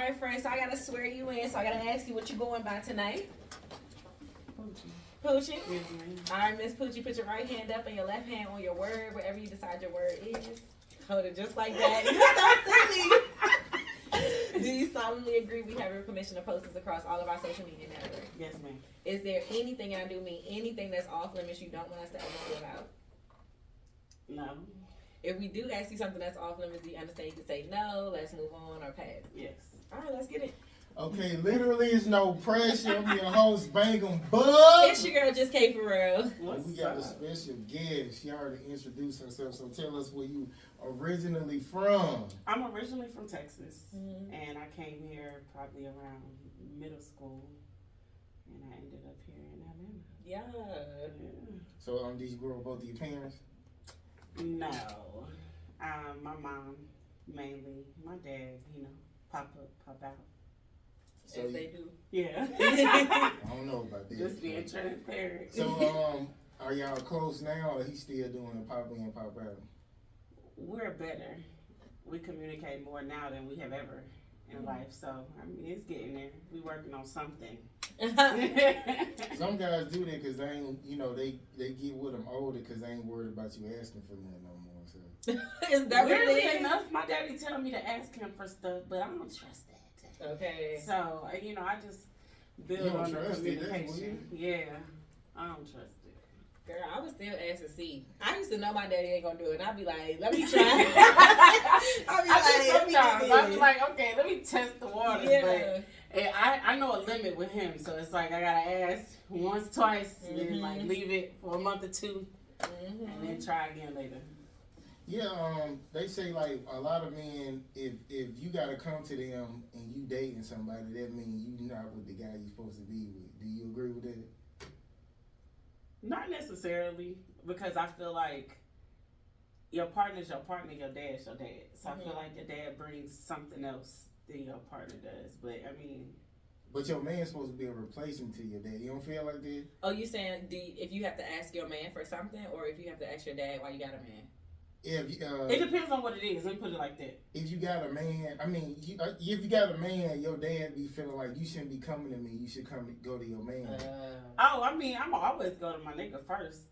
right, friend. So I gotta swear you in. So I gotta ask you what you going by tonight. Poochie. Yes, ma'am. All right, Miss Poochie. Put your right hand up and your left hand on your word, wherever you decide your word is. Hold it just like that. You so silly. Do you solemnly agree we have your permission to post this across all of our social media networks? Yes, ma'am. Is there anything, and I do mean anything, that's off limits you don't want us to ever know about? No. If we do ask you something that's off limits, do you understand you can say no, let's move on, or pass? Yes. All right, let's get it. Okay, literally is no pressure. I'm your host, Bangembugg. It's your girl, Just K for real. We got a special guest. She already introduced herself, so tell us where you originally from. I'm originally from Texas, and I came here probably around middle school, and I ended up here in Atlanta. Yeah. So, did you grow up both of your parents? No. My mom, mainly. My dad, pop up, pop out. So As they do. Yeah. I don't know about that. Just being transparent. So, are y'all close now, or he still doing a pop in, pop out? We're better. We communicate more now than we have ever in life. So, I mean, it's getting there. We working on something. Some guys do that because they ain't, they get with them older because they ain't worried about you asking for nothing no more. So. Is that what it Weirdly is? enough, my daddy tell me to ask him for stuff, but I don't trust that. Okay. So, I just build on the communication. Yeah, I don't trust it. Girl, I would still ask to see. I used to know my daddy ain't gonna do it, and I'd be like, let me try. I'd be like, okay, let me test the waters. Yeah. But I know a limit with him, so it's like I gotta ask once, twice, and then like leave it for a month or two, and then try again later. Yeah, they say like a lot of men, if you gotta come to them and you dating somebody, that means you not with the guy you supposed to be with. Do you agree with that? Not necessarily, because I feel like your partner's your partner, your dad's your dad. So I feel like your dad brings something else than your partner does. But I mean, but your man's supposed to be a replacement to your dad. You don't feel like that? Oh, you saying if you have to ask your man for something, or if you have to ask your dad why you got a man? It depends on what it is. Let me put it like that. If you got a man, if you got a man, your dad be feeling like you shouldn't be coming to me. You should go to your man. I'm always go to my nigga first,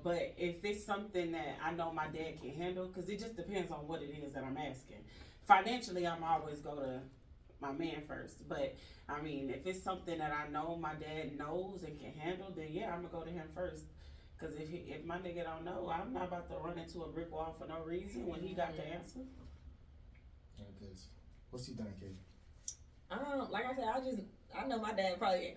But if it's something that I know my dad can handle, because it just depends on what it is that I'm asking. Financially, I'm always go to my man first. But I mean, if it's something that I know my dad knows and can handle, then yeah, I'm gonna go to him first. Because if my nigga don't know, I'm not about to run into a brick wall for no reason when he got the answer. Okay. What's you think, Kate? Like I said, I know my dad probably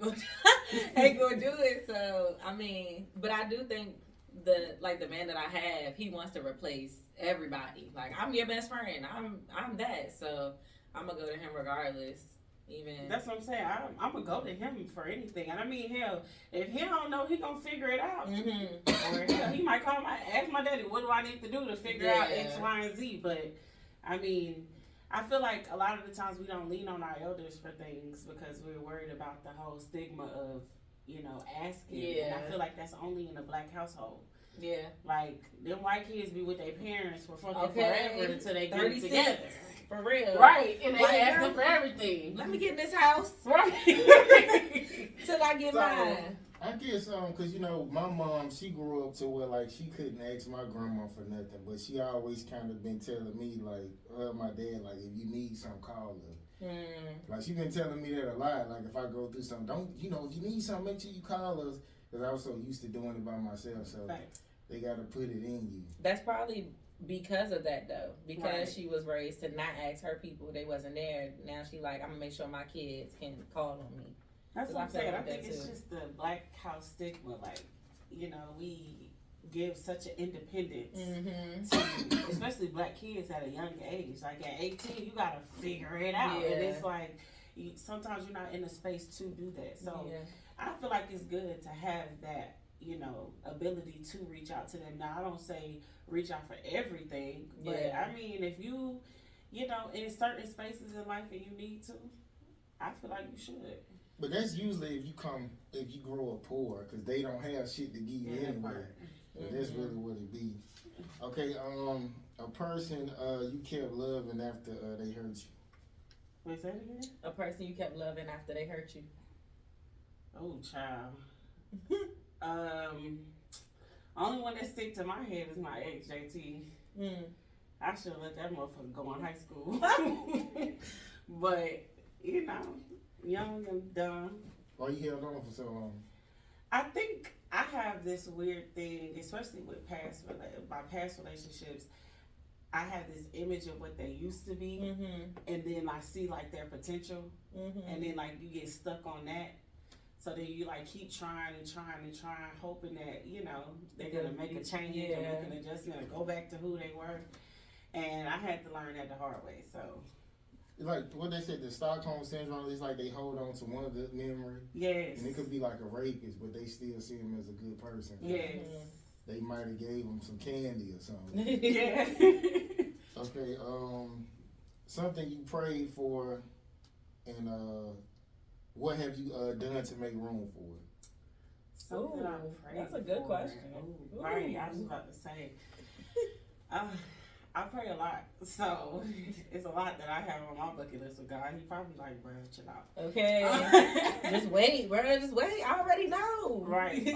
ain't gonna do it. So I mean, but I do think the man that I have, he wants to replace everybody. Like, I'm your best friend. I'm that. So I'm gonna go to him regardless. Even that's what I'm saying. I'm gonna go to him for anything. And I mean, hell, if he don't know, he gonna figure it out. Or hell, he might ask my daddy, what do I need to do to figure out X, Y, and Z? But I mean, I feel like a lot of the times we don't lean on our elders for things because we're worried about the whole stigma of asking. Yeah. And I feel like that's only in a black household. Yeah. Like, them white kids be with their parents for fucking forever until they get it together. For real. Right. And they ask them for everything. Let me get in this house. Right. Till I get mine. I guess, cause my mom, she grew up to where like she couldn't ask my grandma for nothing, but she always kind of been telling me like, my dad, like if you need something, call her. Like she been telling me that a lot. Like if I go through something, if you need something, make sure you call us. Cause I was so used to doing it by myself, so they gotta put it in you. That's probably because of that though, because she was raised to not ask her people, they wasn't there. Now she like, I'm gonna make sure my kids can call on me. That's what I'm saying. I think it's just the black house stigma. Like, we give such an independence to, especially black kids at a young age. Like at 18, you gotta figure it out, and it's like sometimes you're not in a space to do that. So I feel like it's good to have that, ability to reach out to them. Now I don't say reach out for everything, but I mean if you, in certain spaces in life and you need to, I feel like you should. But that's usually if you grow up poor, because they don't have shit to give you anyway. But that's really what it be. Okay, a person you kept loving after they hurt you. Wait, say it again? A person you kept loving after they hurt you. Oh, child. Only one that stick to my head is my ex, JT. I should have let that motherfucker go in high school. But, you know, young and dumb. Why you held on for so long? I think I have this weird thing, especially with my past relationships. I have this image of what they used to be, and then I see like their potential, and then like you get stuck on that. So then you like keep trying, hoping that, you know, they're gonna make a change or make an adjustment or go back to who they were. And I had to learn that the hard way. So like what they said, the Stockholm syndrome is like they hold on to one of the memory. Yes. And it could be like a rapist, but they still see him as a good person. Yes. They might have gave him some candy or something. Yeah. Okay. Something you prayed for, and what have you done to make room for it? Something I prayed that's a good for. question. Ooh, right. I was about to say. I pray a lot, so it's a lot that I have on my bucket list with God. He probably like, bro, chill out. Okay. Just wait, bro. Just wait. I already know. Right.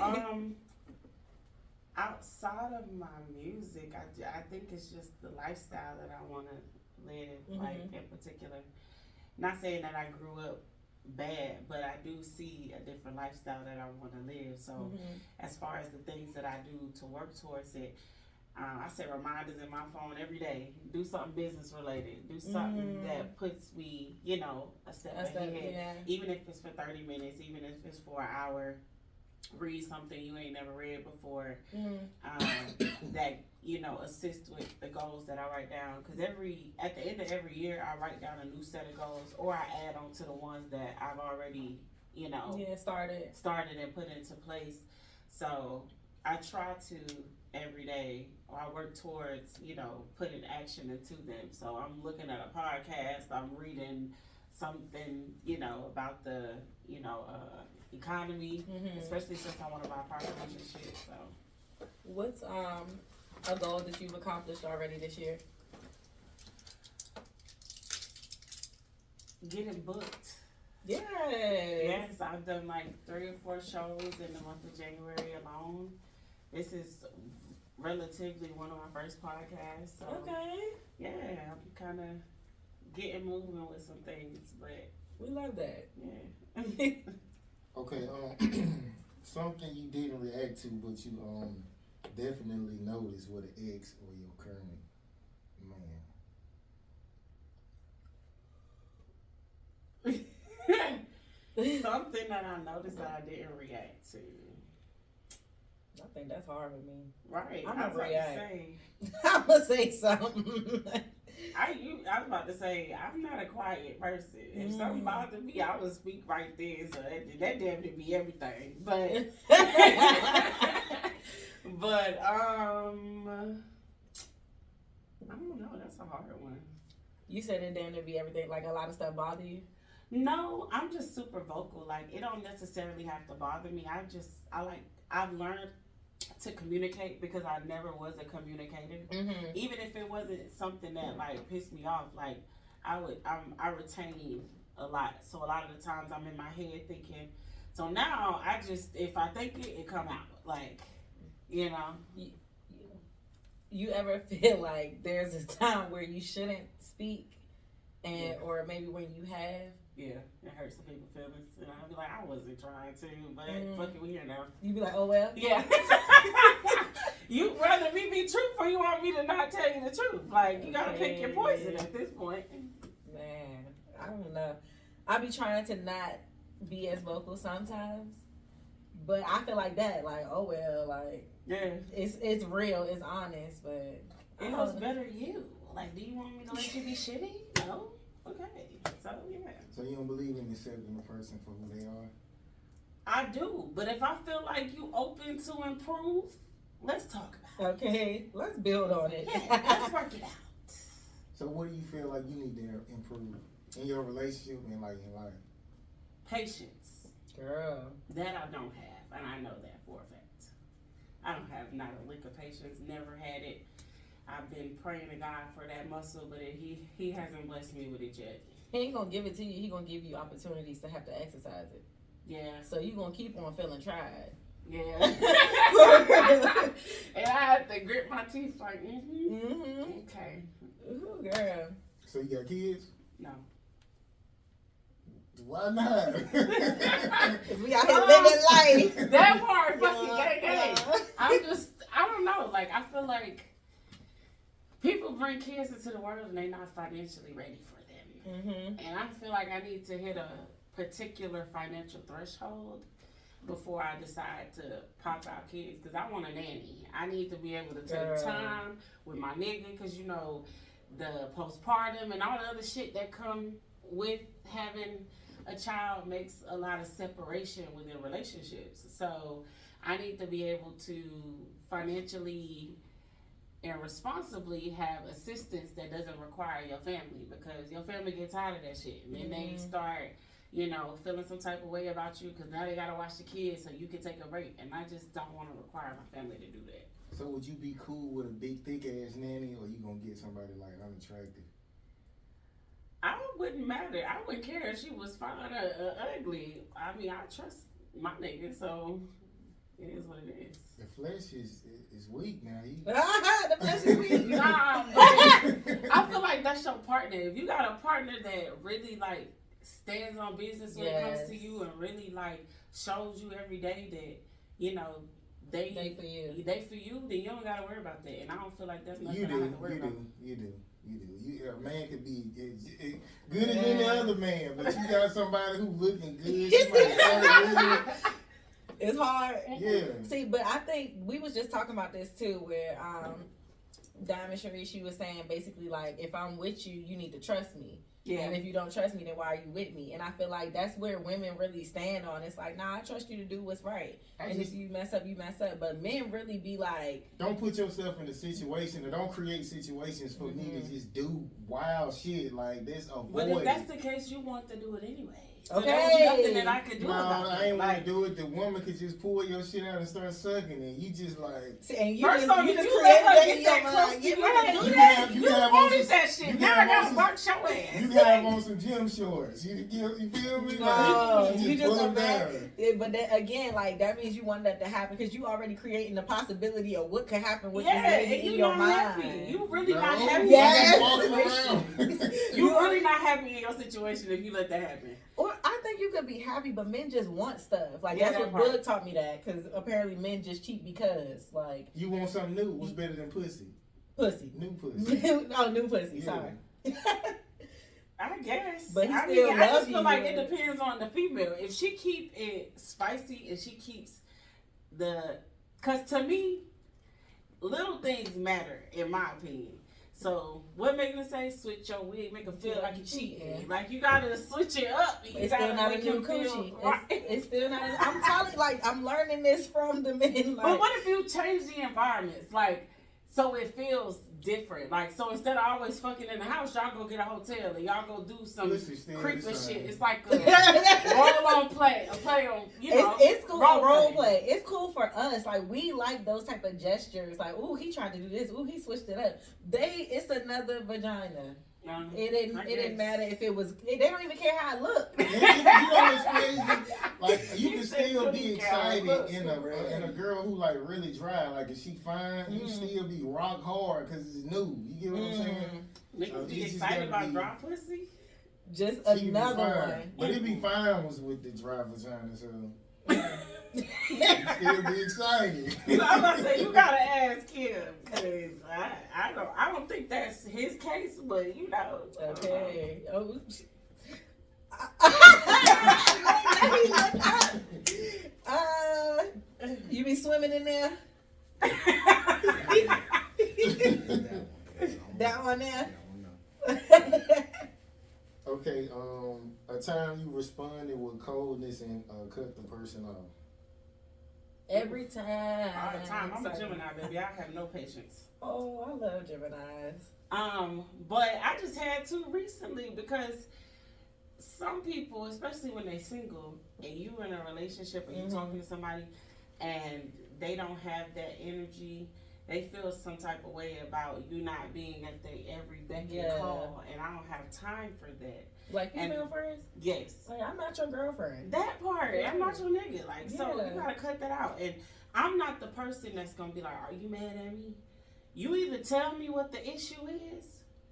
Outside of my music, I think it's just the lifestyle that I want to live, like in particular. Not saying that I grew up bad, but I do see a different lifestyle that I want to live. So as far as the things that I do to work towards it, I set reminders in my phone every day. Do something business related. Do something that puts me, you know, a step ahead. Yeah. Even if it's for 30 minutes, even if it's for an hour. Read something you ain't never read before. That, you know, assist with the goals that I write down. Because at the end of every year, I write down a new set of goals, or I add on to the ones that I've already, you know, started and put into place. So I try to every day, or I work towards, you know, putting action into them. So I'm looking at a podcast, I'm reading something, you know, about the, you know, economy, especially since I want to buy properties and shit. So, what's a goal that you've accomplished already this year? Getting booked. Yes, I've done like 3 or 4 shows in the month of January alone. This is relatively one of my first podcasts. So, yeah, I'm kind of getting moving with some things, but we love that. Yeah. Okay, something you didn't react to, but you definitely noticed with an ex or your current man. Something that I noticed that I didn't react to. I think that's hard with me. Right. I'm gonna react. I'm gonna say something. I was about to say, I'm not a quiet person. If something bothered me, I would speak right there. So that damn near be everything. But, but I don't know. That's a hard one. You said it damn near be everything. Like a lot of stuff bother you? No, I'm just super vocal. Like it don't necessarily have to bother me. I've learned to communicate because I never was a communicator. Even if it wasn't something that like pissed me off, like I retain a lot. So a lot of the times I'm in my head thinking. So now I just, if I think it come out. Like, you know. You ever feel like there's a time where you shouldn't speak, and or maybe when you have? Yeah, it hurts some people's feelings, and I'll be like, I wasn't trying to, but fuck it, we here now. You be like, oh well. Yeah. You rather me be truthful, you want me to not tell you the truth? Like you gotta pick your poison at this point. Man, I don't know. I be trying to not be as vocal sometimes, but I feel like that. Like, oh well, like yeah, it's real, it's honest, but it knows better you. Like, do you want me to let you be shitty? No. Okay. So yeah. So you don't believe in accepting a person for who they are? I do, but if I feel like you open to improve, let's talk about it. Okay, let's build on it. Yeah, let's work it out. So what do you feel like you need to improve in your relationship and like in life? Patience. Girl. That I don't have, and I know that for a fact. I don't have not a lick of patience, never had it. I've been praying to God for that muscle, but he hasn't blessed me with it yet. He ain't gonna give it to you. He gonna give you opportunities to have to exercise it. Yeah. So you gonna keep on feeling tried. Yeah. And I have to grit my teeth like, okay. Ooh, girl. So you got kids? No. Why not? We out here living life. That part fucking gay. I don't know. Like, I feel like people bring kids into the world and they're not financially ready for them. Mm-hmm. And I feel like I need to hit a particular financial threshold before I decide to pop out kids, because I want a nanny. I need to be able to take time with my nigga, because you know the postpartum and all the other shit that come with having a child makes a lot of separation within relationships. So I need to be able to financially and responsibly have assistance that doesn't require your family, because your family get tired of that shit and then they start, you know, feeling some type of way about you because now they gotta watch the kids so you can take a break, and I just don't want to require my family to do that. So would you be cool with a big thick ass nanny, or you gonna get somebody like unattractive? I wouldn't matter. I wouldn't care if she was fine or ugly. I mean, I trust my nigga, so it is what it is. The flesh is weak now. The flesh is weak. Nah, but I feel like that's your partner. If you got a partner that really like stands on business when it comes to you and really like shows you every day that, you know, they for you, then you don't gotta worry about that. And I don't feel like that's nothing I have to worry about. You do. A man could be good as any other man, but you got somebody who looking good. It's hard. Yeah. See, but I think we was just talking about this too, where Diamond Cherie, she was saying basically like, if I'm with you, you need to trust me. Yeah. And if you don't trust me, then why are you with me? And I feel like that's where women really stand on. It's like, nah, I trust you to do what's right. And if you mess up, you mess up. But men really be like, don't put yourself in a situation, or don't create situations for me to just do wild shit like this. But if that's the case, you want to do it anyway. So okay. There's nothing that I could do about it. I ain't want to do it. The woman could just pull your shit out and start sucking it. You just like... See, and you first just, off, you just you let her get that mind. close to you. You wanted that shit. Now I gotta work your ass. You gotta have on some gym shorts. You feel me? No, like, you just pull them down. But then again, like that means you want that to happen because you already creating the possibility of what could happen with this lady in your mind. Happy. You really not happy. You really not happy in your situation if you let that happen. Or I think you could be happy, but men just want stuff. Like that's what Bug taught me that, because apparently men just cheat because like you want something new. What's better than pussy? Pussy. New pussy. Oh, new pussy. Yeah. Sorry. I guess. But I just feel like it depends on the female. If she keep it spicy and she keeps because to me, little things matter in my opinion. So what Megan say? Switch your wig, make them feel like you're cheating. Like you gotta switch it up. It's still not a new coochie. It's still not. I'm telling you, like I'm learning this from the men. Like, but what if you change the environments? Like, so it feels different. Like, so instead of always fucking in the house, y'all go get a hotel and y'all go do some creepy shit. It's like a role on play, a play on, you know. It's cool. Role play. It's cool for us. Like, we like those type of gestures. Like, ooh, he tried to do this. Ooh, he switched it up. It's another vagina. It didn't matter if it was. They don't even care how it looked. You know what's crazy? Like you can still be excited in a girl who like really dry. Like if she fine, you still be rock hard because it's new. You get what I'm saying? Niggas be excited about dry pussy. Just another one. But it be fine was with the dry vagina, so. Still be excited. I'm about to say you gotta ask him because I don't think that's his case, but you know. Okay. Oh. You be swimming in there? That one there? Okay, a time you responded with coldness and cut the person off. Every time. All the time. I'm a Gemini, baby. I have no patience. Oh, I love Geminis. But I just had to recently because some people, especially when they're single and you in a relationship and you're talking to somebody and they don't have that energy they feel some type of way about you not being at their every beck and call, and I don't have time for that. Like female friends? Yes. Like, I'm not your girlfriend. That part, I'm not your nigga. Like, so you gotta cut that out. And I'm not the person that's gonna be like, are you mad at me? You either tell me what the issue is,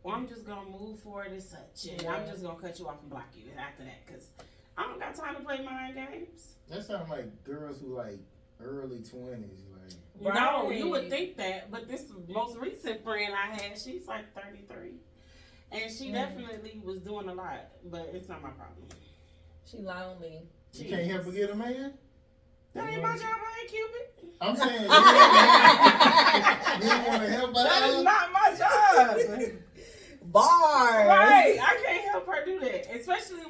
or I'm just gonna move forward as such. And I'm just gonna cut you off and block you after that, because I don't got time to play mind games. That sounds like girls who like early 20s. Like, no, you would think that, but this most recent friend I had, she's like 33. And she definitely was doing a lot, but it's not my problem. She lonely. You can't help but get a man? That ain't my job, I ain't Cupid. I'm saying, you don't want to help her. That is not my job. Bars. Right, I can't help her do that. Especially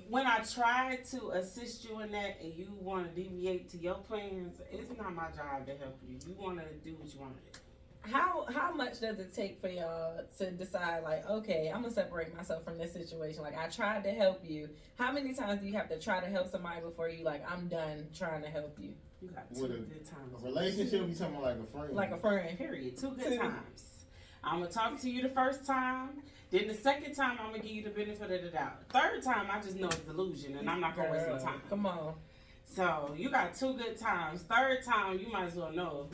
when I try to assist you in that and you want to deviate to your plans, it's not my job to help you. You want to do what you want to do. How much does it take for y'all to decide, like, okay, I'm gonna separate myself from this situation? Like, I tried to help you. How many times do you have to try to help somebody before you like, I'm done trying to help you? You got two good times. A relationship, you talking about like a friend? Like a friend. Period. Two good times. I'm gonna talk to you the first time. Then the second time, I'm gonna give you the benefit of the doubt. Third time, I just know it's delusion, and I'm not gonna waste my time. Come on. So you got two good times. Third time, you might as well know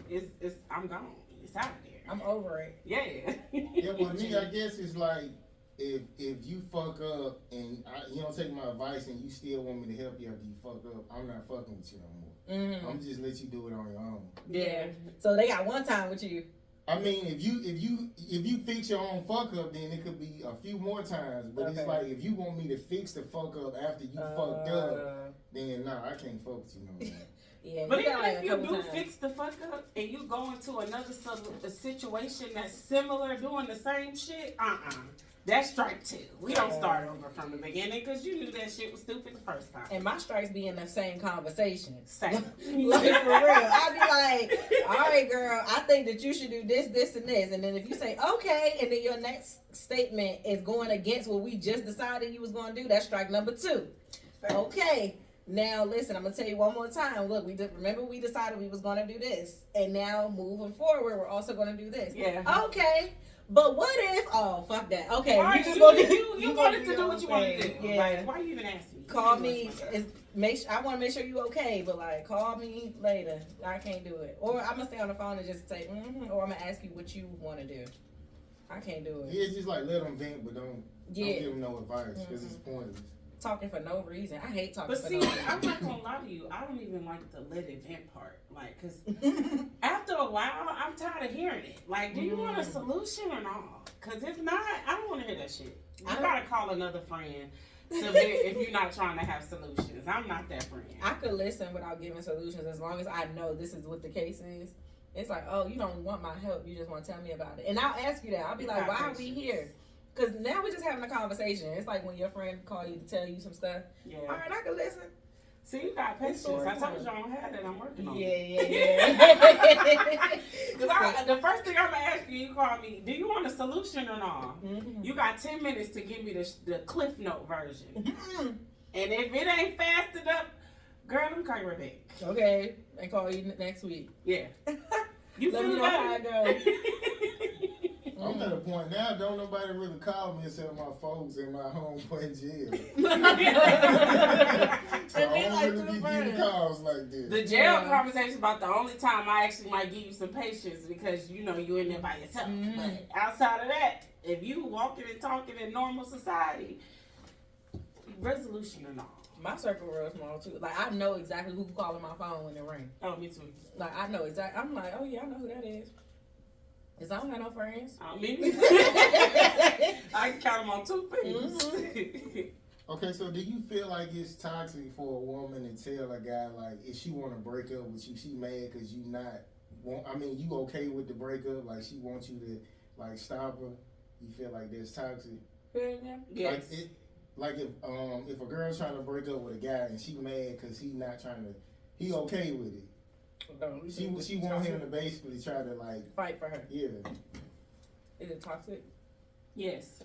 I'm gone. It's out of there. I'm over it. Yeah. Yeah, with me, I guess it's like if you fuck up and you don't take my advice and you still want me to help you after you fuck up, I'm not fucking with you no more. Mm-hmm. I'm just let you do it on your own. Yeah. So they got one time with you. I mean, if you fix your own fuck up, then it could be a few more times. But it's like if you want me to fix the fuck up after you fucked up, then nah, I can't fuck with you no more. Yeah, but even if you do fix the fuck up and you go into another situation that's similar, doing the same shit, that's strike two. We don't start over from the beginning because you knew that shit was stupid the first time. And my strikes be in the same conversation. Same. Like, for real. I'd be like, all right, girl, I think that you should do this, this, and this. And then if you say, okay, and then your next statement is going against what we just decided you was going to do, that's strike number 2. Okay. Now, listen, I'm going to tell you one more time. Look, remember we decided we was going to do this. And now, moving forward, we're also going to do this. Yeah. Okay. But what if? Oh, fuck that. Okay, why you just wanted to do what you want to do. Yeah. Like, why you even ask me? Call me. I want to make sure you okay, but like, call me later. I can't do it. Or I'm gonna stay on the phone and just say, or I'm gonna ask you what you want to do. I can't do it. Yeah, it's just like let them vent, but don't give them no advice because it's pointless. Talking for no reason. I hate talking for no reason. I'm not gonna lie to you. I don't even like the let it vent part. Like, cause after a while, I'm tired of hearing it. Like, do you want a solution or not? Cause if not, I don't want to hear that shit. You gotta call another friend if you're not trying to have solutions. I'm not that friend. I could listen without giving solutions as long as I know this is what the case is. It's like, oh, you don't want my help. You just want to tell me about it. And I'll ask you that. I'll be like, why are we here? Because now we're just having a conversation. It's like when your friend call you to tell you some stuff. Yeah. All right, I can listen. See, you got patience. I told you I don't have that. I'm working on it. Yeah. Because the first thing I'm going to ask you call me, do you want a solution or not? Mm-hmm. You got 10 minutes to give me the Cliff Note version. Mm-hmm. And if it ain't fast enough, girl, I'm coming right back. Okay. And call you next week. Yeah. You Let me know how it goes. I'm at a point now, don't nobody really call me except my folks and my homeboy in jail. So I don't really be getting calls like this. The jail conversation about the only time I actually might give you some patience because you know you're in there by yourself. Mm-hmm. But outside of that, if you walking and talking in normal society, resolution or not. My circle real small too. Like I know exactly who calling my phone when it rings. Oh, me too. Like I know exactly. I'm like, oh yeah, I know who that is. Cause I don't have no friends. Me neither. I can count them on 2 fingers. Mm-hmm. Okay, so do you feel like it's toxic for a woman to tell a guy like if she want to break up with you, she mad because you not? You okay with the breakup? Like she wants you to like stop her? You feel like that's toxic? Yes. Like if a girl's trying to break up with a guy and she mad because he not trying to, he okay with it. She want him to basically try to like fight for her. Yeah. Is it toxic? Yes.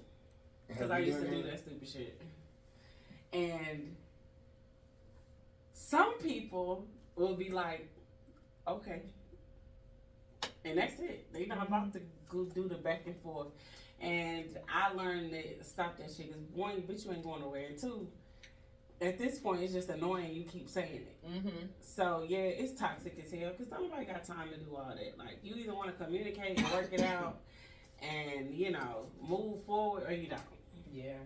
Because I used to do that stupid shit. And some people will be like, okay. And that's it. They not about to go do the back and forth. And I learned to stop that shit. Because one, bitch, you ain't going nowhere. And two, at this point, it's just annoying you keep saying it. So, yeah, it's toxic as hell. Because nobody got time to do all that. Like, you either want to communicate and work it out and, you know, move forward or you don't. Yeah.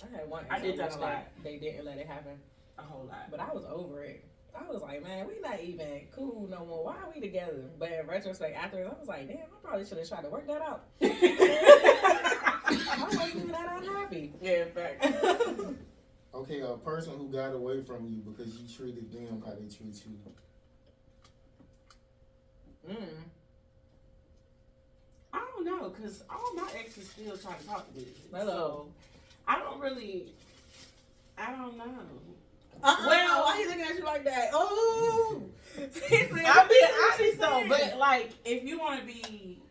I had one. I did that a lot. They didn't let it happen. A whole lot. But I was over it. I was like, man, we not even cool no more. Why are we together? But in retrospect, afterwards, I was like, damn, I probably should have tried to work that out. I wasn't even that unhappy. Yeah, in fact. Okay, a person who got away from you because you treated them how they treat you. I don't know, because all my exes still try to talk to me. Hello. So, I don't know. Well, why he looking at you like that? Oh, I'm being honest though, but like, if you want to be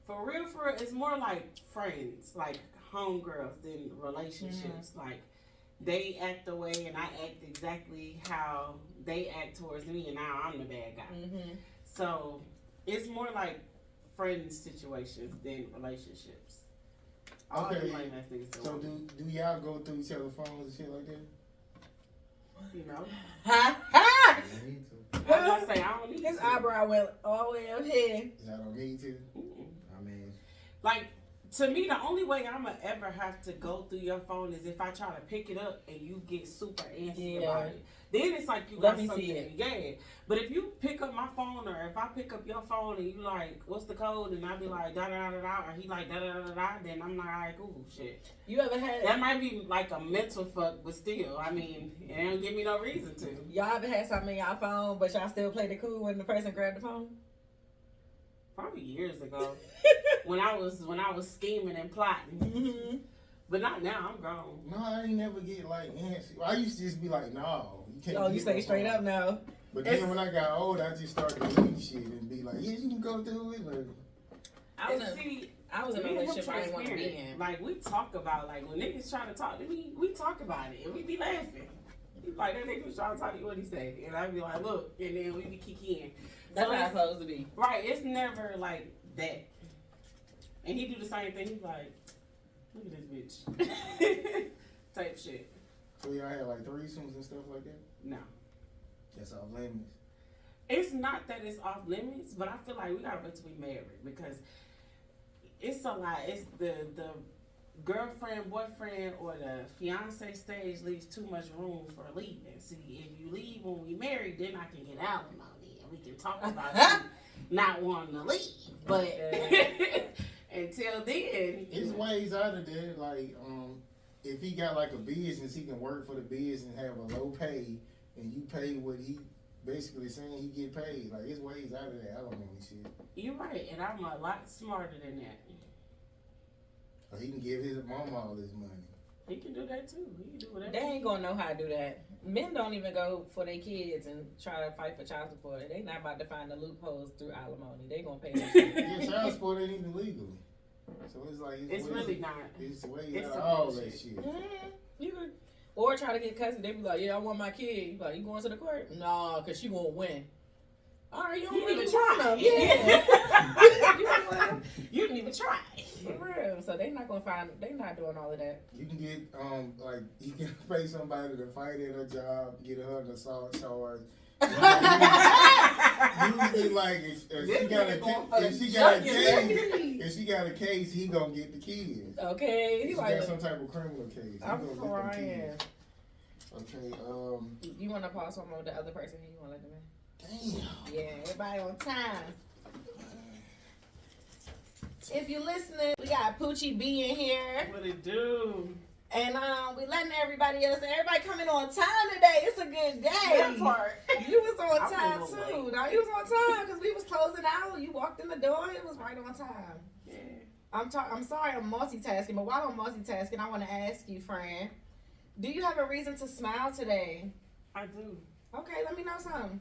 for real, it's more like friends, like homegirls than relationships. Like, they act the way and I act exactly how they act towards me, and now I'm the bad guy. So, it's more like friends situations than relationships. Okay, so do y'all go through each other's phones and shit like that? You know? Ha ha! Me too. I was gonna say, I don't need His to. eyebrow went all the way up here. Y'all don't need to? Mm-mm. I mean... Like, to me, the only way I'm gonna ever have to go through your phone is if I try to pick it up and you get super antsy about it. Then it's like you got something. Yeah. But if you pick up my phone, or if I pick up your phone and you like, what's the code? And I be like, da da da da, or he like, da da da da, then I'm like, alright, cool, shit. You ever had That might be like a mental fuck, but still, I mean, it don't give me no reason to. y'all ever had something in y'all phone, but y'all still played it cool when the person grabbed the phone? Probably years ago, when I was scheming and plotting. But not now. I'm grown. No, I ain't never get like antsy. I used to just be like, no, you can't. Oh, you say straight up now. But then when I got old, I just started to read shit and be like, yeah, you can go through it. Like, I was in a relationship I didn't want to be in. Like, we talk about, like, when niggas try to talk to me, we talk about it and we be laughing. Like, that nigga was trying to talk to you, what he say? And I be like, look, and then we be kikiing. That's how it's supposed to be. Right, it's never like that. And he do the same thing. He's like, look at this bitch. Type shit. so y'all had like threesomes and stuff like that? No. That's off limits. It's not that it's off limits, but I feel like we gotta wait till we married, because it's a lot. It's the girlfriend, boyfriend, or the fiance stage leaves too much room for leaving. See, if you leave when we married, then I can get alimony and we can talk about you not wanting to leave. But until then, His ways out of there, like, if he got like a business, he can work for the business and have a low pay, and you pay what he basically saying he get paid. Like, his ways out of that alimony shit. you're right, and I'm a lot smarter than that. Or he can give his mama all his money. He can do that too. He can do whatever. They ain't gonna know how to do that. Men don't even go for their kids and try to fight for child support. They not about to find the loopholes through alimony. They gonna pay that shit. Yeah, child support ain't even legal. So it's like It's really not. It's ways It's out of some all bullshit. that shit. You could, or try to get custody. They be like, yeah, I want my kid. You like, you going to the court? Nah, cause she won't win. All right, you don't You really even want try. them. Yeah. You didn't even try. For real. So they not gonna find. They not doing all of that. You can get like you can pay somebody to fight at a job, get her an assault charge. Usually, like if she got a case, he gonna get the kids. Okay. If He she like, got some type of criminal case, he I'm gonna crying. get the kids. Okay. You want to pause one more with the other person? You want to let them in? Damn. Yeah, everybody on time. If you're listening, we got Poochie B in here. What it do? And we letting everybody else, everybody coming on time today. It's a good day. That part. You was on I time was too. late. No, you was on time because we was closing out. You walked in the door. It was right on time. Yeah. I'm sorry I'm multitasking, but while I'm multitasking, I want to ask you, friend, do you have a reason to smile today? I do. Okay, let me know something.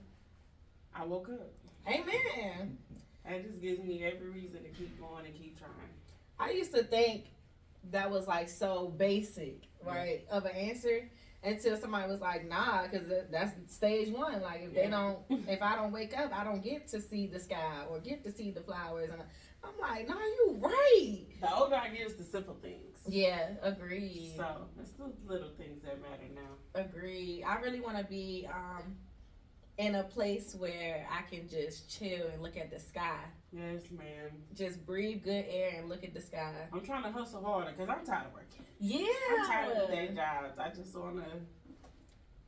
I woke up. Amen. That just gives me every reason to keep going and keep trying. I used to think that was like so basic, right, of an answer. until somebody was like, nah, because that's stage one. Like, if I don't wake up, I don't get to see the sky or get to see the flowers. And I'm like, nah, you right. The older I get, it's the simple things. Yeah, agreed. So, it's the little things that matter now. Agreed. I really want to be in a place where I can just chill and look at the sky. Yes, ma'am. Just breathe good air and look at the sky. I'm trying to hustle harder because I'm tired of working. Yeah. I'm tired of day jobs. I just want to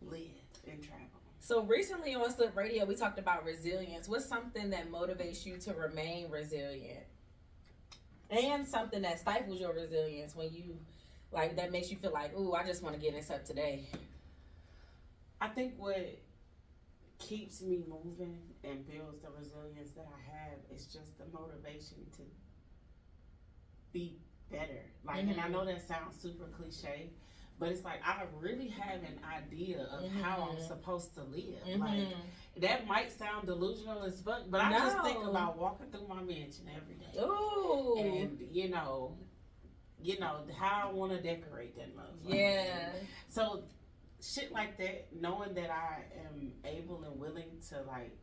live and travel. So recently on Slip Radio, we talked about resilience. What's something that motivates you to remain resilient? And something that stifles your resilience when you, like, that makes you feel like, ooh, I just want to get this up today. I think what keeps me moving and builds the resilience that I have is just the motivation to be better. Like, and I know that sounds super cliche, but it's like I really have an idea of how I'm supposed to live. Like, that might sound delusional as fuck, but I just think about walking through my mansion every day. Ooh. And you know how I want to decorate that motherfucker. Yeah. So shit like that, knowing that I am able and willing to like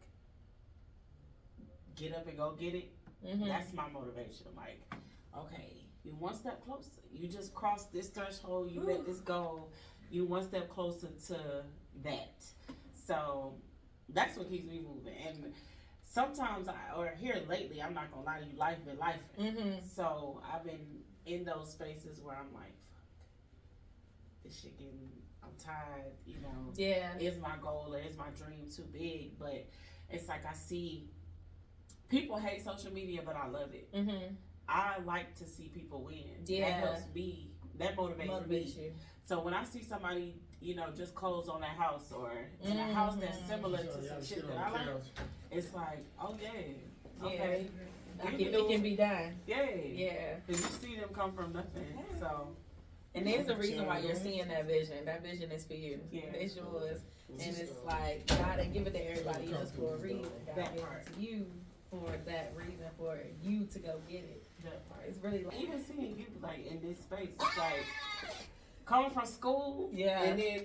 get up and go get it, that's my motivation. Like, okay, you one step closer. You just crossed this threshold. You let this go. You one step closer to that. So that's what keeps me moving. And sometimes here lately, I'm not gonna lie to you, life been life. So I've been in those spaces where I'm like, fuck, this shit getting. I'm tired. You know. Yeah. Is my goal or is my dream too big? But it's like I see people hate social media, but I love it. I like to see people win. Yeah. That helps me. That motivates me. You. So when I see somebody, just close on that house or in a house that's similar to some shit that I like, it's like, oh yeah, okay. It can be done. Yeah. Yeah. Because you see them come from nothing. So. And there's a reason why you're seeing that vision. That vision is for you. Yeah. It's yours. And it's like, God didn't give it to everybody else for a reason. God gave it to you for that reason, for you to go get it. It's really like, even seeing you like in this space, it's like coming from school, and then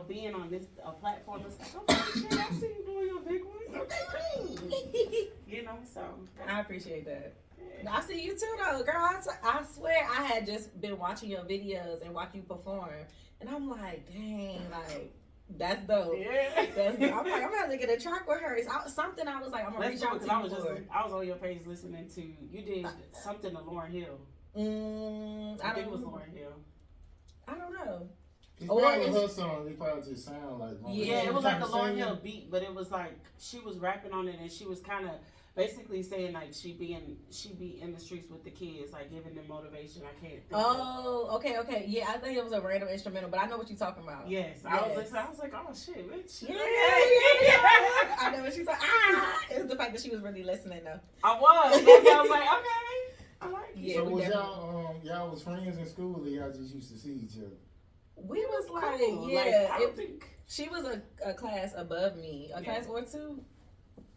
being on this platform. It's like, oh shit, I see you doing your big one. Okay, cool. So I appreciate that. Yeah. I see you too, though, girl. I swear, I had just been watching your videos and watch you perform, and I'm like, dang, like. That's dope. Yeah. I'm like, I'm gonna get a track with her. It's something I was like, I'm gonna reach out to you I was on your page listening to, you did something to Lauryn Hill. I think it was Lauryn Hill. I don't know. It's probably her song. It probably just sound like. Yeah, it was like a Lauryn Hill beat, but it was like she was rapping on it, and she was kind of basically saying like she be in the streets with the kids, like giving them motivation. I can't think okay. Yeah, I think it was a random instrumental, but I know what you're talking about. Yes. I was like, oh shit, bitch. Yeah. I know what she's like. It was the fact that she was really listening though. I was like, okay. I like it. Yeah, so was y'all was friends in school or y'all just used to see each other? We was like, cool. yeah. I don't think she was a class above me. A class or two?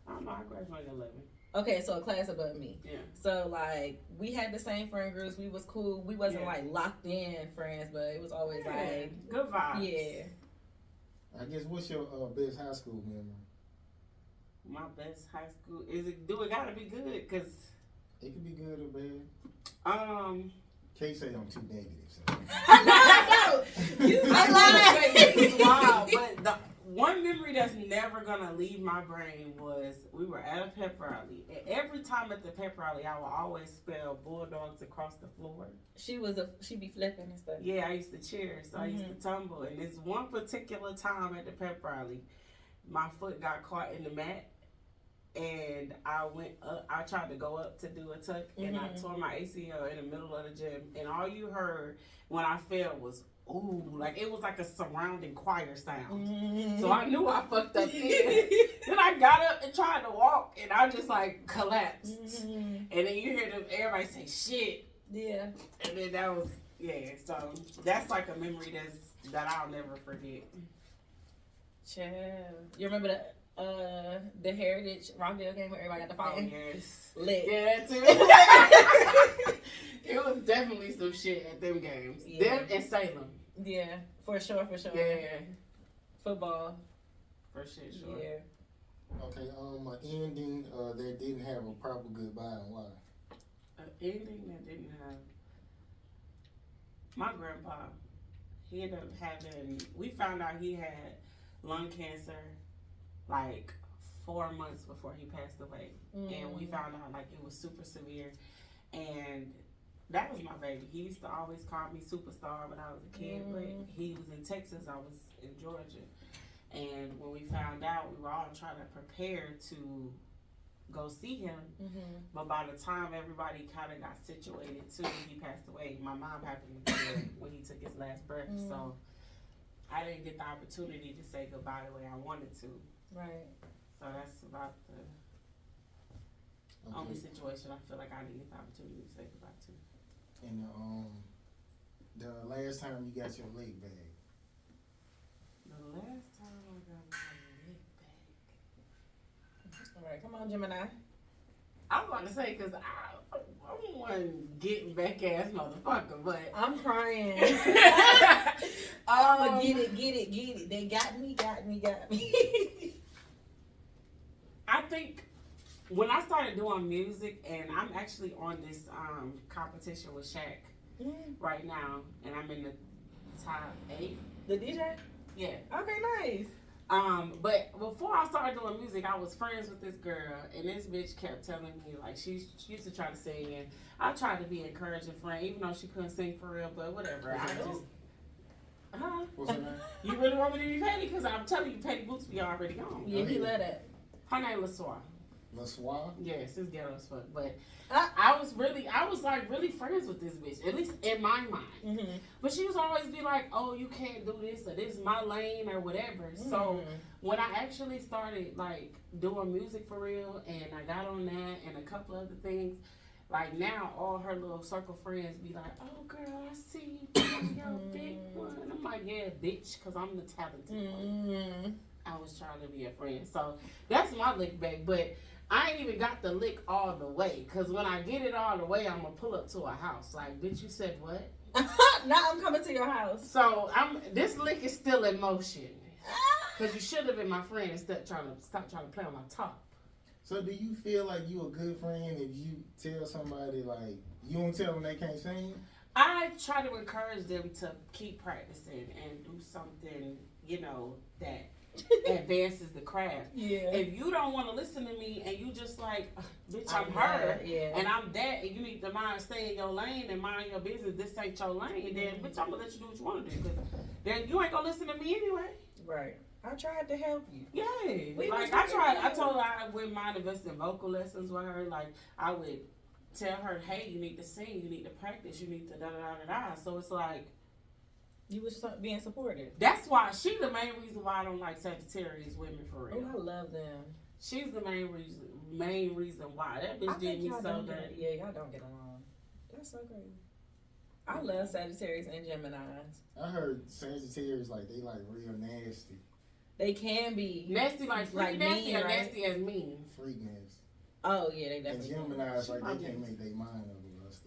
I don't know, I graduated 11. Okay, so a class above me. Yeah. So like we had the same friend groups. We was cool. We wasn't like locked in friends, but it was always like good vibes. Yeah. I guess what's your best high school memory? My best high school do it gotta be good? Cause it could be good or bad. Can't say I'm too negative. So. Wow, but the one memory that's never gonna leave my brain was we were at a pep rally, and every time at the pep rally, I would always spell bulldogs across the floor. She be flipping and stuff. Yeah, I used to cheer, so I used to tumble. And this one particular time at the pep rally, my foot got caught in the mat, and I went up. I tried to go up to do a tuck, and I tore my ACL in the middle of the gym. And all you heard when I fell was ooh, like it was like a surrounding choir sound. So I knew I fucked up then. Then I got up and tried to walk, and I just like collapsed. And then you hear everybody say shit. Yeah. And then that was so that's like a memory that I'll never forget. Chill. You remember the Heritage Rockville game where everybody got to fight? Oh yes. Lit. Yeah, too. It was definitely some shit at them games. Yeah. Them and Salem. Yeah, for sure. Yeah. Football. For shit, sure. Yeah. Okay, an ending that didn't have a proper goodbye and why? An ending that didn't have. My grandpa, he ended up having. We found out he had lung cancer, like 4 months before he passed away, and we found out like it was super severe, and that was my baby. He used to always call me superstar when I was a kid, but he was in Texas, I was in Georgia. And when we found out, we were all trying to prepare to go see him. But by the time everybody kind of got situated too, he passed away. My mom happened to be there when he took his last breath. So I didn't get the opportunity to say goodbye the way I wanted to. Right. So that's about the only situation I feel like I didn't get the opportunity to say goodbye to. And the last time you got your leg back? The last time I got my leg back. All right, come on, Gemini. I was about to say, because I'm one getting back ass motherfucker, but. I'm crying. But get it. They got me. I think when I started doing music, and I'm actually on this competition with Shaq right now, and I'm in the top 8. The DJ? Yeah. Okay, nice. But before I started doing music, I was friends with this girl, and this bitch kept telling me, like, she used to try to sing, and I tried to be an encouraging friend, even though she couldn't sing for real, but whatever. What's her name? You really want me to be petty? Because I'm telling you, Petty Boots be already gone. Yeah, he let it. Her name LaSoir. LaSoir? Yes, it's ghetto as fuck. But I was like really friends with this bitch, at least in my mind. But she was always be like, oh, you can't do this, or this is my lane, or whatever. So when I actually started like doing music for real, and I got on that and a couple other things, like now all her little circle friends be like, oh girl, I see you, you're a big one. I'm like, yeah, bitch, because I'm the talented one. I was trying to be a friend. So that's my lick back. But I ain't even got the lick all the way. Because when I get it all the way, I'm going to pull up to a house. Like, bitch, you said what? Now I'm coming to your house. So this lick is still in motion. Because you should have been my friend instead of stop trying to play on my top. So do you feel like you a good friend if you tell somebody, like, you don't tell them they can't sing? I try to encourage them to keep practicing and do something, that advances the craft. Yeah. If you don't want to listen to me and you just like, bitch, I'm her, and I'm that, and you need to stay in your lane and mind your business, this ain't your lane, then bitch, I'm gonna let you do what you want to do, because then you ain't gonna listen to me anyway. Right. I tried to help you. Yeah. I told her I wouldn't mind investing vocal lessons with her. Like, I would tell her, hey, you need to sing, you need to practice, you need to da-da-da-da-da. So it's like, you was being supportive. That's why she the main reason why I don't like Sagittarius women for real. Oh, I love them. She's the main reason why. That bitch did me so dirty. Yeah, y'all don't get along. That's so crazy. I love Sagittarius and Geminis. I heard Sagittarius, like, they like real nasty. They can be. Nasty like freak nasty mean, or right? nasty as mean? Freak nasty. Oh, yeah, they definitely And Geminis, like, they can't make their mind up with us.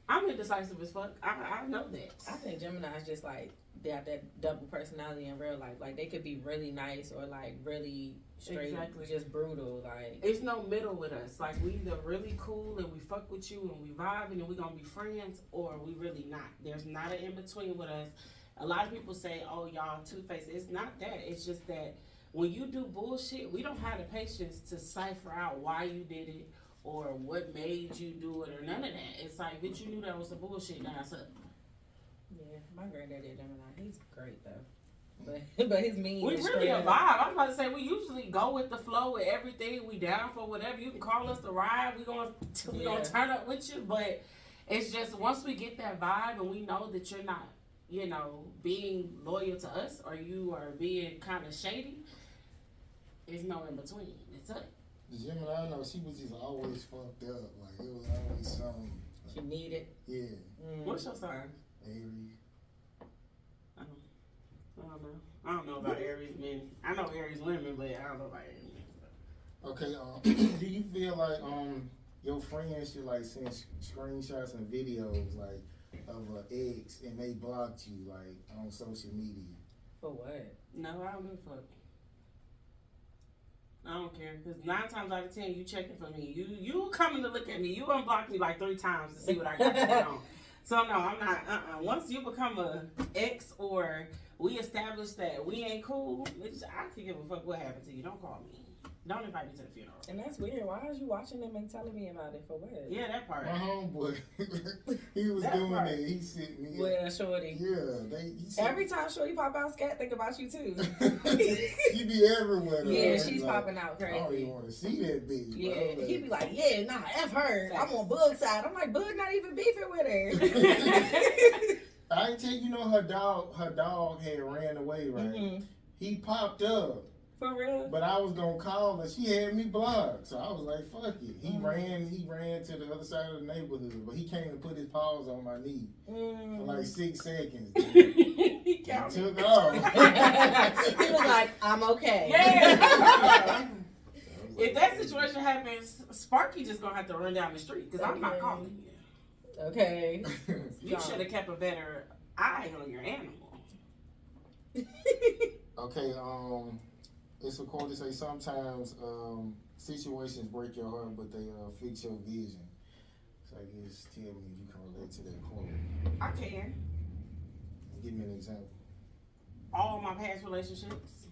I'm indecisive as fuck. I know that. I think Gemini's just like, they have that double personality in real life. Like, they could be really nice or like really straight, just brutal. Like, it's no middle with us. Like, we either really cool and we fuck with you and we vibing and we gonna be friends, or we really not. There's not an in between with us. A lot of people say, oh, y'all two-faced. It's not that. It's just that when you do bullshit, we don't have the patience to cipher out why you did it or what made you do it or none of that. It's like, bitch, you knew that was some bullshit. Now it's up. Yeah, my granddaddy is Gemini. He's great though, but his mean. We really a vibe. I was about to say, we usually go with the flow with everything. We down for whatever. You can call us the ride. We gonna turn up with you. But it's just once we get that vibe and we know that you're not, being loyal to us or you are being kind of shady, there's no in between. It's up. Gemini, I know she was just always fucked up. Like, it was always something. Like, she needed. Yeah. What's your sign? Aries. I don't know about Aries men. I know Aries women, but I don't know about Aries men. Okay. Do you feel like your friends should like send screenshots and videos like of an ex and they blocked you like on social media? For what? No, I don't give a fuck. I don't care, because 9 times out of 10, you checking for me. You coming to look at me. You unblocked me like 3 times to see what I got going on. So no, I'm not. Once you become a ex or we establish that we ain't cool, I can give a fuck what happened to you. Don't call me. Don't invite me to the funeral. And that's weird. Why are you watching them and telling me about it? For what? Yeah, that part. My homeboy, he was That doing part. that. He sent me. Well, Shorty. Yeah, he sent Every time Shorty pop out, Scat think about you too. He be everywhere. Though, Yeah, right? she's like, popping out I don't crazy. even want to see that bitch. Yeah, bro. Like, he be like, yeah, nah, F her. I'm on Bug's side. I'm like, Bug not even beefing with her. I ain't tell you, her dog had ran away, right? Mm-hmm. He popped up. For real? But I was gonna call her. She had me blocked, so I was like, "Fuck it." He ran to the other side of the neighborhood, but he came and put his paws on my knee for like 6 seconds. He counted. Took off. He was like, "I'm okay." Yeah. If that situation happens, Sparky just gonna have to run down the street because I'm not calling you. Okay. You should have kept a better eye on your animal. Okay, it's recorded to say sometimes situations break your heart, but they fix your vision. So I guess tell me if you can relate to that quote. I can. Give me an example. All my past relationships.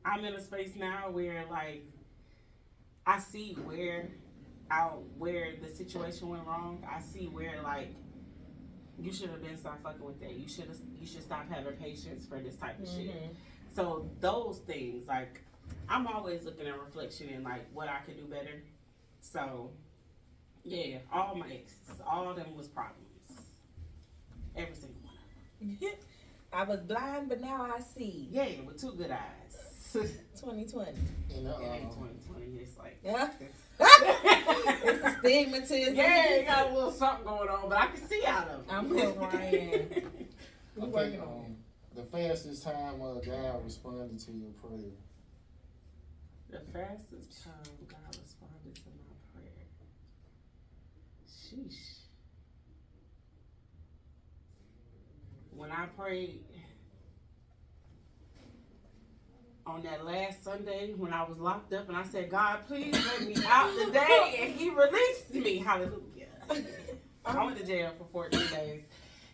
I'm in a space now where like I see where the situation went wrong. I see where like you should have been stop fucking with that. You should stop having patience for this type of shit. So those things, like, I'm always looking at reflection and like what I could do better. So, yeah, all my exes, all of them was problems. Every single one of them. I was blind, but now I see. Yeah, with 2 good eyes. 2020. And, It ain't 2020. It's like Yeah. It's astigmatism. yeah, you got a little something going on, but I can see out of it. I'm Ryan. We okay, working on it. the fastest time God responded to your prayer. The fastest time God responded to my prayer. Sheesh. When I prayed on that last Sunday when I was locked up and I said, God, please let me out today, and he released me. Hallelujah. I went to jail for 14 days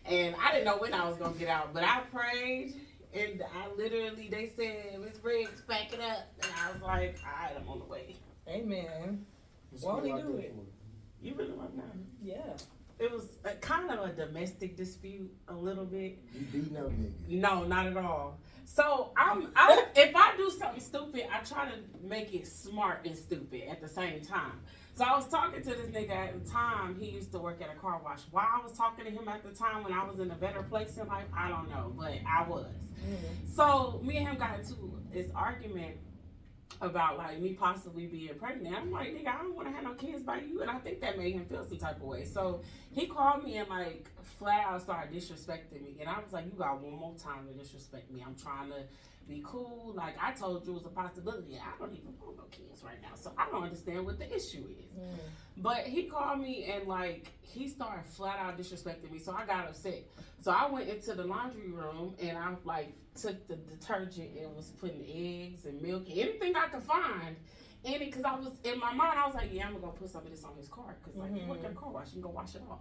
and I didn't know when I was going to get out, but I prayed and they said, Miss Briggs, back it up. And I was like, all right, I'm on the way. Amen. What's Won't he like do that it? for? You really want to know? Yeah. It was kind of a domestic dispute, a little bit. You beating up niggas. No, not at all. So if I do something stupid, I try to make it smart and stupid at the same time. So I was talking to this nigga at the time. He used to work at a car wash. Why I was talking to him at the time when I was in a better place in life, I don't know, but I was. So me and him got into this argument about like me possibly being pregnant. I'm like, nigga, I don't want to have no kids by you, and I think that made him feel some type of way. So he called me and like flat out started disrespecting me, and I was like, you got one more time to disrespect me. I'm trying to be cool. Like I told you it was a possibility. I don't even want no kids right now, so I don't understand what the issue is. But he called me and like he started flat out disrespecting me, so I got upset. So I went into the laundry room and I like took the detergent and was putting eggs and milk and anything I could find in it, because I was in my mind I was like, yeah, I'm gonna go put some of this on his car, because like you work at a car wash, you can go wash it off.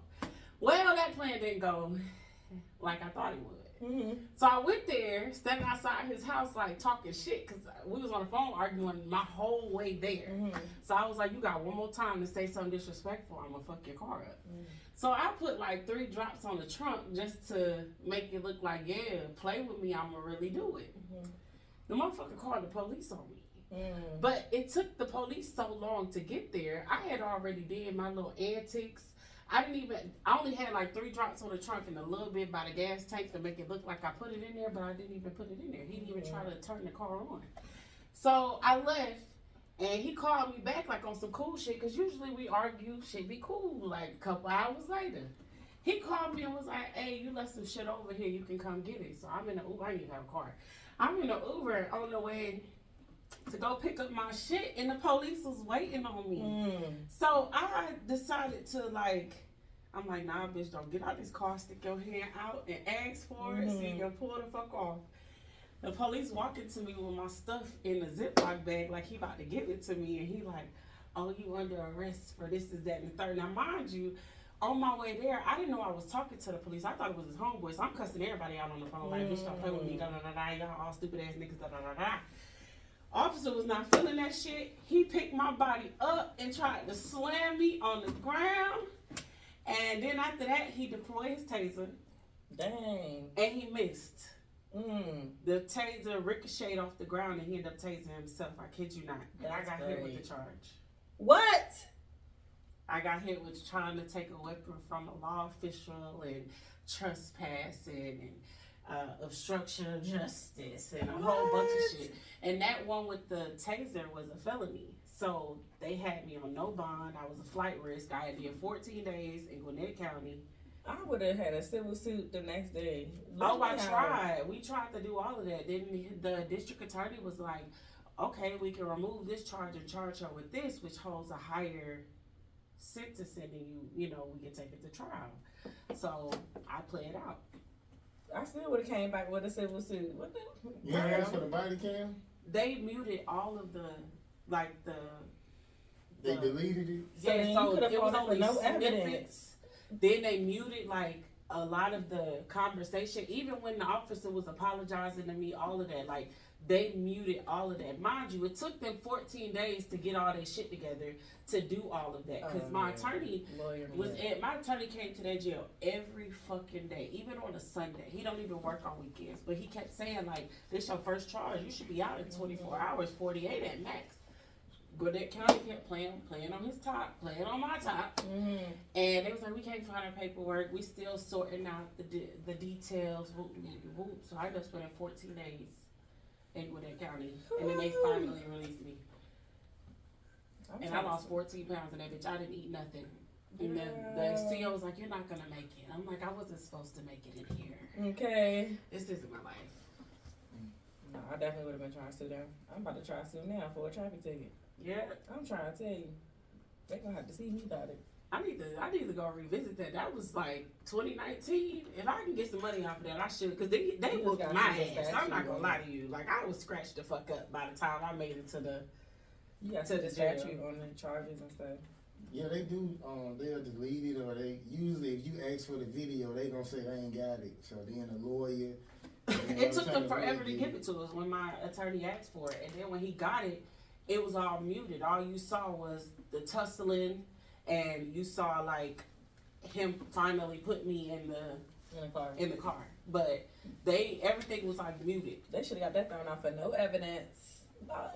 Well, that plan didn't go like I thought it would. So I went there, standing outside his house, like talking shit, because we was on the phone arguing my whole way there. So I was like, you got one more time to say something disrespectful, I'm gonna fuck your car up. So I put like 3 drops on the trunk just to make it look like, yeah, play with me, I'm gonna really do it. The motherfucker called the police on me. But it took the police so long to get there. I had already did my little antics. I only had like 3 drops on the trunk and a little bit by the gas tank to make it look like I put it in there, but I didn't even put it in there. He didn't even try to turn the car on. So I left and he called me back like on some cool shit, because usually we argue, shit be cool like a couple hours later. He called me and was like, hey, you left some shit over here, you can come get it. So I'm in the Uber, I didn't even have a car. I'm in the Uber on the way to go pick up my shit and the police was waiting on me. So I decided to like I'm like, nah, bitch, don't get out this car, stick your hand out and ask for it so you can pull the fuck off. The police walking to me with my stuff in a Ziploc bag like he about to give it to me, and he like, oh, you under arrest for this, is that, and the third. Now, mind you, on my way there, I didn't know I was talking to the police. I thought it was his homeboy, so I'm cussing everybody out on the phone. Like, bitch, don't play with me, da-da-da-da, y'all all stupid ass niggas, da-da-da-da. Officer was not feeling that shit. He picked my body up and tried to slam me on the ground. And then after that, he deployed his taser. Dang. And he missed. The taser ricocheted off the ground and he ended up tasing himself. I kid you not. And I got hit with the charge. What? I got hit with trying to take a weapon from a law official and trespassing and obstruction of justice and a whole bunch of shit. And that one with the taser was a felony. So they had me on no bond. I was a flight risk. I had to 14 days in Gwinnett County. I would have had a civil suit the next day. I tried. We tried to do all of that. Then the district attorney was like, okay, we can remove this charge and charge her with this, which holds a higher sentencing and you know, we can take it to trial. So I played out. I still would have came back with a civil suit. What the? You asked for the body cam? They muted all of the, like the. They deleted it? Yeah, so it was only no evidence. Then they muted like a lot of the conversation. Even when the officer was apologizing to me, all of that, like they muted all of that. Mind you, it took them 14 days to get all their shit together to do all of that. Because my attorney my attorney came to that jail every fucking day, even on a Sunday. He don't even work on weekends. But he kept saying, like, this your first charge. You should be out in 24 hours, 48 at max. Gwinnett County kept playing on his top, playing on my top. And they was like, we can't find our paperwork. We still sorting out the details. So I ended up spending 14 days in Gwinnett County. And then they finally released me. And I lost 14 pounds in that bitch. I didn't eat nothing. And then the CEO was like, you're not going to make it. I'm like, I wasn't supposed to make it in here. Okay. This isn't my life. No, I definitely would have been trying to sue them. I'm about to try to sue now for a traffic ticket. Yeah. I'm trying to tell you. They're going to have to see me about it. I need to go revisit that. That was like 2019. If I can get some money off of that, I should. Because they whooped my ass. I'm not going to lie to you. Like, I was scratched the fuck up by the time I made it to the statute on the charges and stuff. Yeah, they do. They'll delete it, or they usually, if you ask for the video, they gonna say they ain't got it. So then the lawyer. It took them forever to give it to us when my attorney asked for it, and then when he got it, it was all muted. All you saw was the tussling, and you saw like him finally put me in the car. But everything was like muted. They should have got that thrown out for no evidence.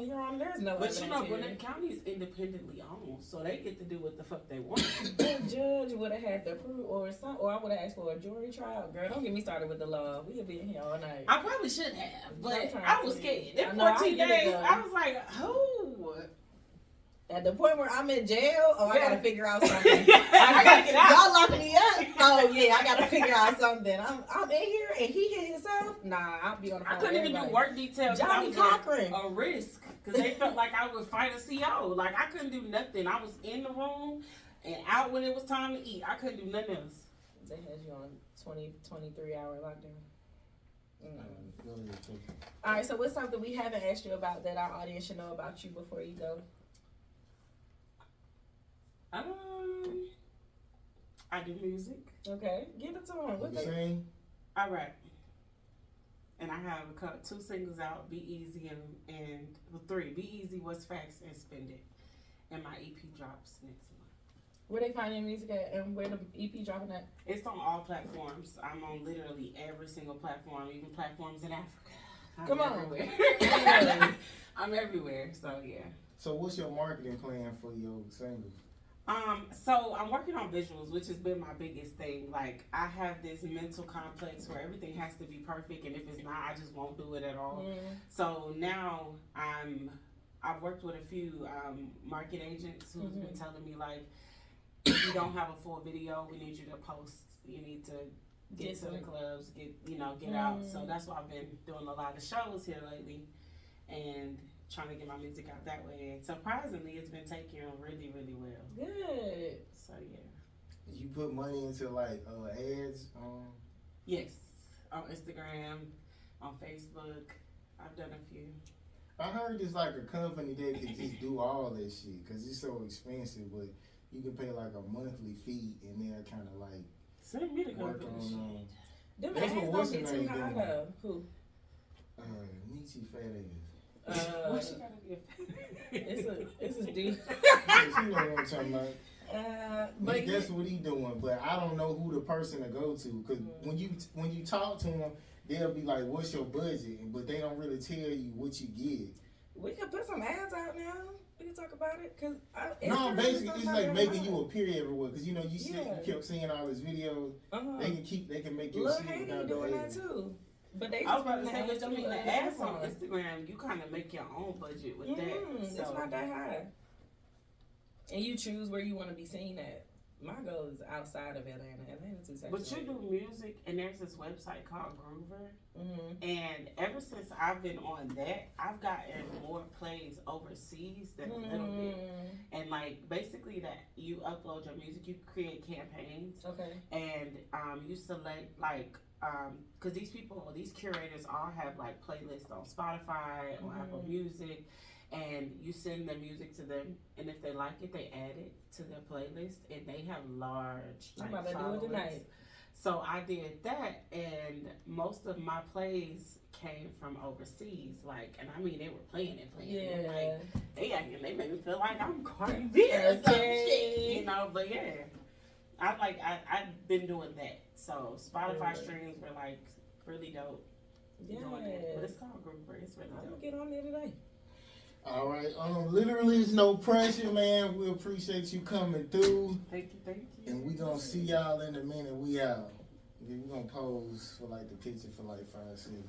Your Honor, there's no evidence. But you know, Gwinnett County is independently owned, so they get to do what the fuck they want. The judge would have had to prove, or I would have asked for a jury trial. Girl, don't get me started with the law. We'll be in here all night. I probably should have, but I was scared. That 14 days, I was like, who? At the point where I'm in jail, I gotta figure out something. I gotta get out. Y'all locking me up? Oh yeah, I gotta figure out something. I'm in here and he hit himself. Nah, I'll be on the phone. I couldn't even do work details. Johnny Cochran. A risk because they felt like I would fight a CO. Like I couldn't do nothing. I was in the room and out when it was time to eat. I couldn't do nothing else. They had you on 23 hour lockdown. All right, so what's something we haven't asked you about that our audience should know about you before you go? I do music. Okay, give it to them. What you sing? I rap. And I have 2 singles out, Be Easy and 3. Be Easy, What's Facts, and Spend It. And my EP drops next month. Where they find your music at and where the EP dropping at? It's on all platforms. I'm on literally every single platform, even platforms in Africa. I'm everywhere. I'm everywhere, so yeah. So what's your marketing plan for your singles? So I'm working on visuals, which has been my biggest thing. Like I have this mental complex where everything has to be perfect, and if it's not, I just won't do it at all. So now I've worked with a few market agents who's been telling me like, if you don't have a full video, we need you to post. You need to get to the clubs, get out. So that's why I've been doing a lot of shows here lately, and trying to get my music out that way. And surprisingly, it's been taking really, really well. Good. So yeah. You put money into like ads. Yes, on Instagram, on Facebook. I've done a few. I heard it's like a company that can just do all that shit because it's so expensive, but you can pay like a monthly fee and they'll kind of like send me the work company. on. Them That's ads what don't what's get her too name high doing? though. Who? Nietzsche fat ass. What she gotta get? It's a dude. You know what I'm talking about. But That's what he doing, but I don't know who the person to go to because when you talk to him, they'll be like, "What's your budget?" But they don't really tell you what you get. we could put some ads out now. We can talk about it because No, basically it's like making you appear everywhere because you know you kept seeing all his videos. Uh-huh. They can make you Lil see Haney without doing the that ads. too. But they I was about to just say, but you mean the ads on Instagram. Instagram, you kind of make your own budget with that. It's So not that high. And you choose where you want to be seen at. My goal is outside of Atlanta. Atlanta's too but you saturated. do music, and there's this website called Groover, Mm-hmm. and ever since I've been on that, I've gotten more plays overseas than a little bit. And like basically that you upload your music, you create campaigns, Okay. and you select like because these curators all have like playlists on Spotify, on Apple Music, and you send the music to them, and if they like it, they add it to their playlist, and they have large I'm like about to do it followings. tonight. So I did that, and most of my plays came from overseas. Like, and I mean, they were playing it. Yeah. Like, they made me feel like I'm Cardi B or some shit, you know. But yeah, I've been doing that. So Spotify streams were like really dope. Yeah. Doing it. But it's called Groover. It's really I'm dope. gonna get on there today. All right, literally it's no pressure, man. We appreciate you coming through, Thank you. and we gonna see y'all in a minute. We out. Then we gonna pose for like the picture for like 5 seconds.